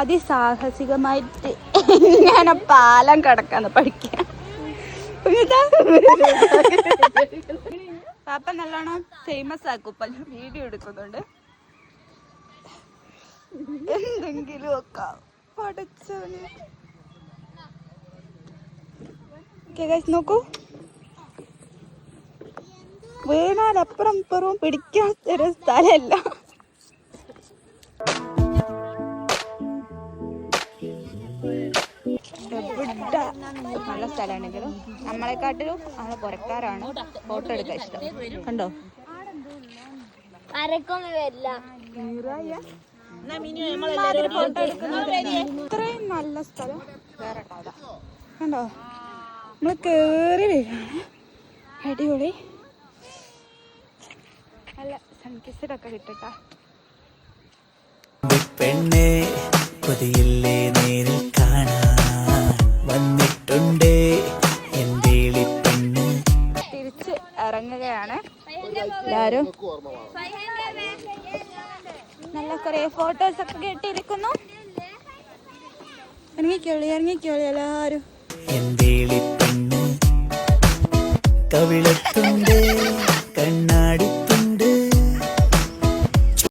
അതിസാഹസികമായിട്ട് ഇങ്ങനെ പാലം കിടക്കാന്ന് പഠിക്കാൻ. പാപ്പ നല്ലോണം ഫേമസ് ആക്കും. വീഡിയോ എടുക്കുന്നുണ്ട്. എന്തെങ്കിലും ഒക്കെ പഠിച്ചോന്. നോക്കൂ, വീണാൽ അപ്പുറം ഇപ്പുറവും പിടിക്കാത്തൊരു സ്ഥലമല്ല. നല്ല സ്ഥലമാണെങ്കിലും നമ്മളെക്കാട്ടിലും നമ്മളെ പുറക്കാരാണ് ഫോട്ടോ എടുക്കാൻ ഇഷ്ടം. കണ്ടോ, ഇത്രയും നല്ല സ്ഥലം വേറെ കണ്ടോ. നമ്മള് കേറി വരികയാണ്. അടിപൊളി. നല്ല സൺകിസഡൊക്കെ കിട്ടട്ടാ. പെണ്ണെ കൊതിയില്ലേ നേരിൽ കാണാൻ വന്നിട്ടുണ്ട് എന്റെ പെണ്ണ്. തിരിച്ച് ഇറങ്ങുകയാണ് എല്ലാരും. നല്ല കുറെ ഫോട്ടോസ് ഒക്കെ കിട്ടിയിരിക്കുന്നു. ഇറങ്ങിക്കോളി എല്ലാരും. എന്റെ പെണ്ണ് കവിളത്തുണ്ട്